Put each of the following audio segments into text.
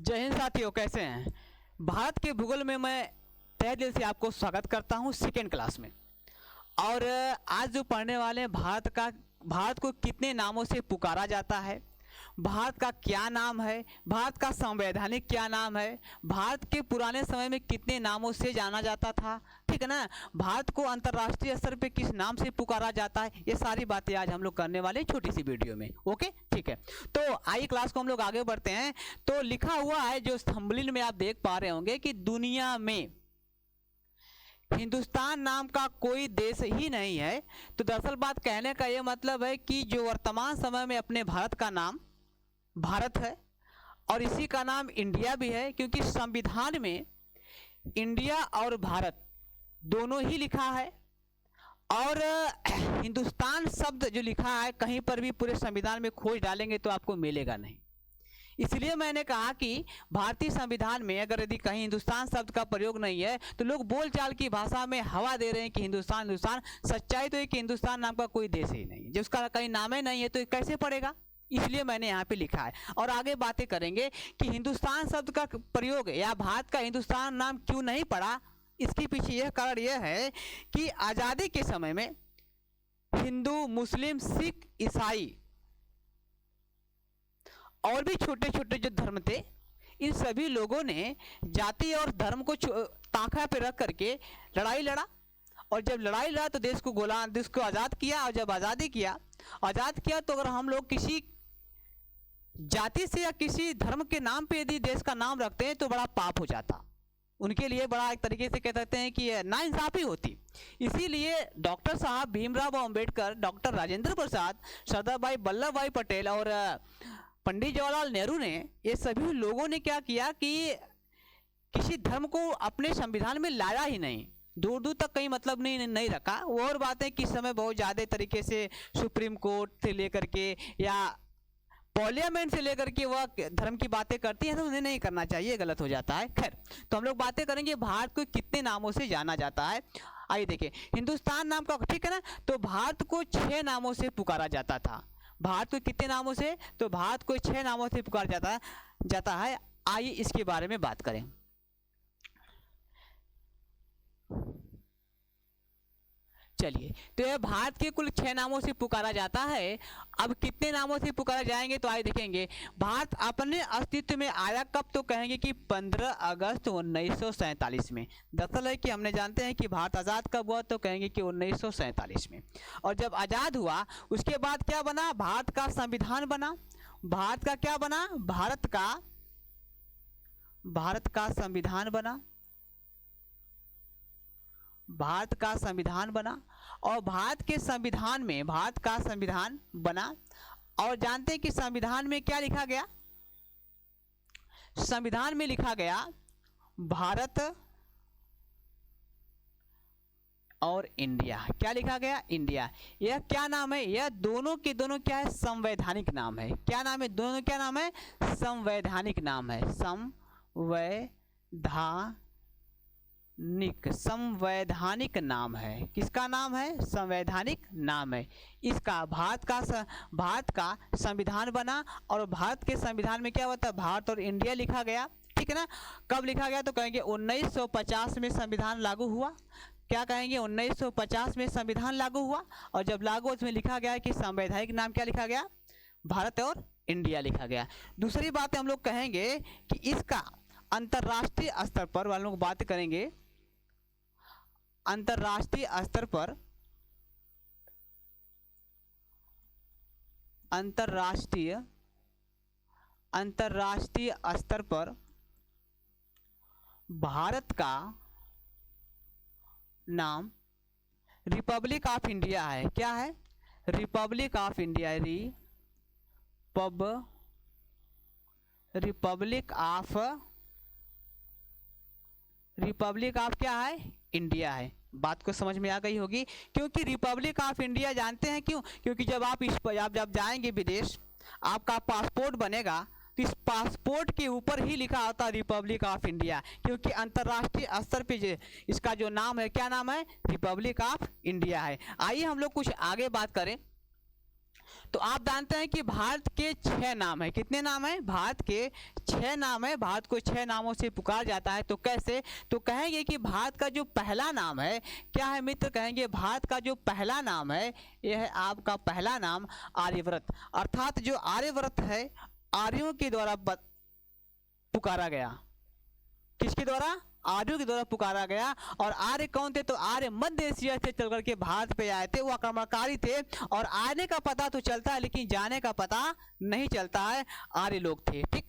जय हिंद साथियों, कैसे हैं। भारत के भूगोल में मैं तहे दिल से आपको स्वागत करता हूं सेकेंड क्लास में। और आज जो पढ़ने वाले हैं भारत को कितने नामों से पुकारा जाता है, भारत का क्या नाम है, भारत का संवैधानिक क्या नाम है, भारत के पुराने समय में कितने नामों से जाना जाता था, ठीक है ना, भारत को अंतर्राष्ट्रीय स्तर पे किस नाम से पुकारा जाता है, ये सारी बातें आज हम लोग करने वाले हैं छोटी सी वीडियो में। ओके, ठीक है। तो आइए क्लास को हम लोग आगे बढ़ते हैं। तो लिखा हुआ है जो थंबनेल में आप देख पा रहे होंगे कि दुनिया में हिंदुस्तान नाम का कोई देश ही नहीं है। तो दरअसल बात कहने का यह मतलब है कि जो वर्तमान समय में अपने भारत का नाम भारत है और इसी का नाम इंडिया भी है, क्योंकि संविधान में इंडिया और भारत दोनों ही लिखा है। और हिंदुस्तान शब्द जो लिखा है कहीं पर भी पूरे संविधान में खोज डालेंगे तो आपको मिलेगा नहीं। इसलिए मैंने कहा कि भारतीय संविधान में अगर यदि कहीं हिंदुस्तान शब्द का प्रयोग नहीं है तो लोग बोलचाल की भाषा में हवा दे रहे हैं कि हिंदुस्तान हिंदुस्तान। सच्चाई तो है कि हिंदुस्तान नाम का कोई देश ही नहीं है, जिसका कहीं नाम ही नहीं है तो कैसे पड़ेगा। इसलिए मैंने यहाँ पे लिखा है और आगे बातें करेंगे कि हिंदुस्तान शब्द का प्रयोग या भारत का हिंदुस्तान नाम क्यों नहीं पड़ा। इसके पीछे यह कारण यह है कि आज़ादी के समय में हिंदू, मुस्लिम, सिख, ईसाई और भी छोटे छोटे जो धर्म थे, इन सभी लोगों ने जाति और धर्म को ताका पे रख करके लड़ाई लड़ा। और जब लड़ाई लड़ा तो देश को आज़ाद किया। और जब आज़ाद किया तो अगर हम लोग किसी जाति से या किसी धर्म के नाम पे यदि देश का नाम रखते हैं तो बड़ा पाप हो जाता, उनके लिए बड़ा एक तरीके से कह सकते हैं कि नाइंसाफी होती। इसीलिए डॉक्टर साहब भीमराव अम्बेडकर, डॉक्टर राजेंद्र प्रसाद, सरदार वल्लभ भाई पटेल और पंडित जवाहरलाल नेहरू ने, ये सभी लोगों ने क्या किया कि किसी धर्म को अपने संविधान में लाया ही नहीं, दूर दूर तक कहीं मतलब नहीं रखा। वो और बात है कि इस समय बहुत ज़्यादा तरीके से सुप्रीम कोर्ट से लेकर के या पार्लियामेंट से लेकर के वह धर्म की बातें करती हैं, तो उन्हें नहीं करना चाहिए, गलत हो जाता है। खैर, तो हम लोग बातें करेंगे भारत को कितने नामों से जाना जाता है। आइए देखिए, हिंदुस्तान नाम का, ठीक है ना, तो भारत को 6 नामों से पुकारा जाता था। भारत को कितने नामों से, तो भारत को 6 नामों से पुकारा जाता है। आइए इसके बारे में बात करें। चलिए, तो यह भारत के कुल 6 नामों से पुकारा जाता है। अब कितने नामों से पुकारा जाएंगे तो आइए देखेंगे। भारत अपने अस्तित्व में आया कब, तो कहेंगे कि 15 अगस्त 1947 में। दरअसल है कि हमने जानते हैं कि भारत आज़ाद कब हुआ, तो कहेंगे कि 1947 में। और जब आज़ाद हुआ उसके बाद क्या बना, भारत का संविधान बना। भारत का क्या बना, भारत का संविधान बना। भारत का संविधान बना और भारत के संविधान में भारत का संविधान बना। और जानते हैं कि संविधान में क्या लिखा गया, संविधान में लिखा गया भारत और इंडिया। क्या लिखा गया, इंडिया। यह क्या नाम है, यह दोनों के दोनों क्या है, संवैधानिक नाम है। क्या नाम है, दोनों क्या नाम है, संवैधानिक नाम है। संवैधानिक नाम है। किसका नाम है, संवैधानिक नाम है इसका। भारत का संविधान बना और भारत के संविधान में क्या होता है, भारत और इंडिया लिखा गया, ठीक है ना। कब लिखा गया, तो कहेंगे 1950 में संविधान लागू हुआ। क्या कहेंगे, 1950 में संविधान लागू हुआ। और जब लागू उसमें लिखा गया कि संवैधानिक नाम क्या लिखा गया, भारत और इंडिया लिखा गया। दूसरी बात हम लोग कहेंगे कि इसका अंतर्राष्ट्रीय स्तर पर हम लोग बात करेंगे। अंतर्राष्ट्रीय स्तर पर भारत का नाम रिपब्लिक ऑफ इंडिया है। क्या है, Republic of India. Republic of क्या है, इंडिया है। बात को समझ में आ गई होगी। क्योंकि रिपब्लिक ऑफ इंडिया जानते हैं क्यों, क्योंकि जब आप जब जाएंगे विदेश, आपका पासपोर्ट बनेगा तो इस पासपोर्ट के ऊपर ही लिखा होता है रिपब्लिक ऑफ इंडिया, क्योंकि अंतर्राष्ट्रीय स्तर पे इसका जो नाम है, क्या नाम है, रिपब्लिक ऑफ इंडिया है। आइए हम लोग कुछ आगे बात करें। तो आप जानते हैं कि भारत के 6 नाम है। कितने नाम है? भारत के 6 नाम है। भारत को 6 नामों से पुकार जाता है। तो कैसे? तो कहेंगे कि भारत का जो पहला नाम है क्या है मित्र? कहेंगे भारत का जो पहला नाम है यह है आपका पहला नाम आर्यव्रत। अर्थात जो आर्यव्रत है आर्यों के द्वारा पुकारा गया। किसके द्वारा? आर्यों के द्वारा पुकारा गया। और आर्य कौन थे? तो आर्य मध्य एशिया से चल करके भारत पे आए थे। वो आक्रमणकारी थे और आने का पता तो चलता है लेकिन जाने का पता नहीं चलता है। आर्य लोग थे, ठीक।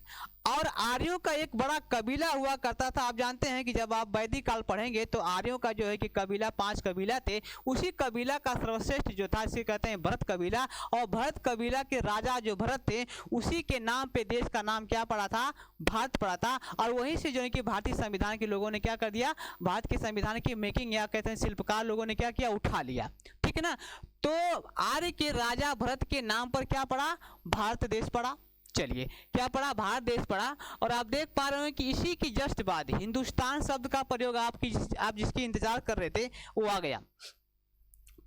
और आर्यों का एक बड़ा कबीला हुआ करता था। आप जानते हैं कि जब आप वैदिक काल पढ़ेंगे तो आर्यों का जो है कि कबीला 5 कबीला थे। उसी कबीला का सर्वश्रेष्ठ जो था इसे कहते हैं भरत कबीला। और भरत कबीला के राजा जो भरत थे उसी के नाम पे देश का नाम क्या पड़ा था? भारत पड़ा था। और वहीं से जो है कि भारतीय संविधान के लोगों ने क्या कर दिया? भारत के संविधान की मेकिंग या कहते हैं शिल्पकार लोगों ने क्या किया? उठा लिया, ठीक है ना। तो आर्य के राजा भरत के नाम पर क्या पड़ा? भारत देश पड़ा। चलिए, क्या पड़ा? भारत देश पड़ा। और आप देख पा रहे हैं कि इसी की जस्ट बाद हिंदुस्तान शब्द का प्रयोग आप जिसकी इंतजार कर रहे थे वो आ गया।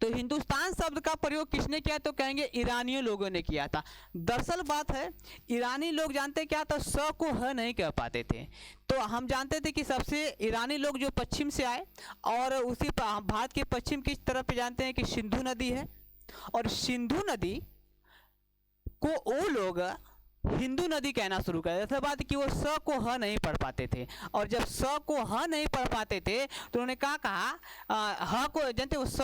तो हिंदुस्तान शब्द का प्रयोग किसने किया? तो कहेंगे ईरानियों लोगों ने किया था। दरअसल बात है ईरानी लोग जानते क्या था? स को ह नहीं कह पाते थे। तो हम जानते थे कि सबसे ईरानी लोग जो पश्चिम से आए और उसी भारत के पश्चिम की तरफ जानते हैं कि सिंधु नदी है। और सिंधु नदी को वो लोग हिंदू नदी कहना शुरू कर दिया। बात कि वो स को ह नहीं पढ़ पाते थे। और जब स को ह नहीं पढ़ पाते थे तो उन्होंने कहा ह को जानते, वो स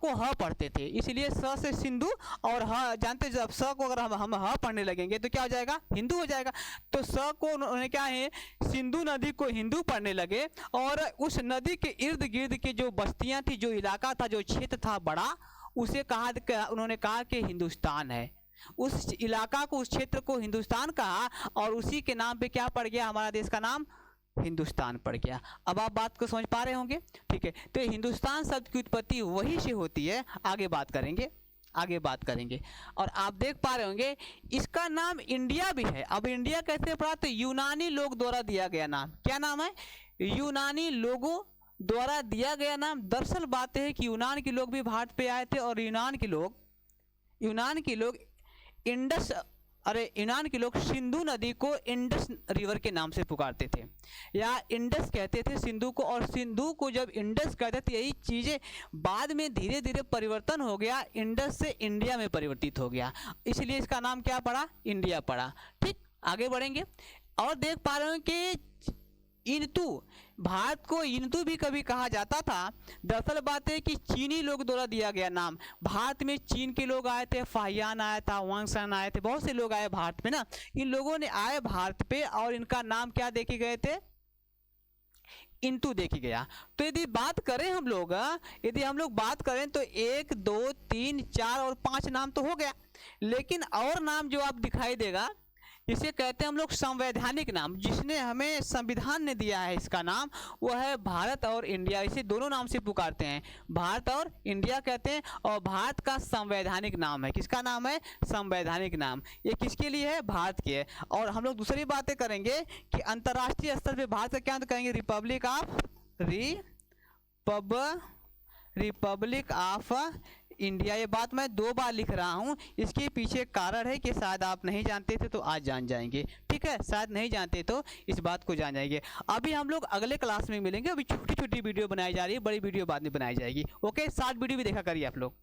को ह पढ़ते थे, इसलिए स से सिंधु और ह जानते, जब स को अगर हम ह पढ़ने लगेंगे तो क्या हो जाएगा? हिंदू हो जाएगा। तो स को उन्होंने क्या है? सिंधु नदी को हिंदू पढ़ने लगे। और उस नदी के इर्द गिर्द की जो बस्तियां थी, जो इलाका था, जो क्षेत्र था बड़ा, उसे उन्होंने कहा कि हिंदुस्तान है। उस इलाका को, उस क्षेत्र को हिंदुस्तान कहा और उसी के नाम पे क्या पड़ गया? हमारा देश का नाम हिंदुस्तान पड़ गया। अब आप बात को समझ पा रहे होंगे, ठीक है। तो हिंदुस्तान शब्द की उत्पत्ति वही से होती है। आगे बात करेंगे। और आप देख पा रहे होंगे इसका नाम इंडिया भी है। अब इंडिया कैसे पड़ा? तो यूनानी लोग द्वारा दिया गया नाम। क्या नाम है? यूनानी लोगों द्वारा दिया गया नाम। दरअसल बात है कि यूनान के लोग भी भारत पे आए थे और यूनान के लोग यूनान के लोग सिंधु नदी को इंडस रिवर के नाम से पुकारते थे या इंडस कहते थे सिंधु को। और सिंधु को जब इंडस कहते थे, यही चीजें बाद में धीरे धीरे परिवर्तन हो गया, इंडस से इंडिया में परिवर्तित हो गया, इसलिए इसका नाम क्या पड़ा? इंडिया पड़ा, ठीक। आगे बढ़ेंगे और देख पा रहे हैं कि इन्तु, भारत को इन्तु भी कभी कहा जाता था। दरअसल बात है कि चीनी लोग द्वारा दिया गया नाम। भारत में चीन के लोग आए थे, फाहियान आया था, वांगसन आए थे, बहुत से लोग आए भारत में ना। इन लोगों ने आए भारत पे और इनका नाम क्या देखे गए थे? इन्तु देखी गया। तो यदि हम लोग बात करें तो 1 2 3 4 और 5 नाम तो हो गया। लेकिन और नाम जो आप दिखाई देगा इसे कहते हैं हम लोग संवैधानिक नाम, जिसने हमें संविधान ने दिया है इसका नाम, वो है भारत और इंडिया। इसे दोनों नाम से पुकारते हैं, भारत और इंडिया कहते हैं। और भारत का संवैधानिक नाम है। किसका नाम है? संवैधानिक नाम। ये किसके लिए है? भारत के है। और हम लोग दूसरी बातें करेंगे कि अंतर्राष्ट्रीय स्तर पे भारत का क्या कहेंगे? Republic of India. ये बात मैं 2 बार लिख रहा हूँ, इसके पीछे कारण है कि शायद आप नहीं जानते थे तो आज जान जाएंगे, ठीक है। शायद नहीं जानते तो इस बात को जान जाएंगे। अभी हम लोग अगले क्लास में मिलेंगे। अभी छोटी छोटी वीडियो बनाई जा रही है, बड़ी वीडियो बाद में बनाई जाएगी। ओके, शॉर्ट वीडियो भी देखा करिए आप लोग।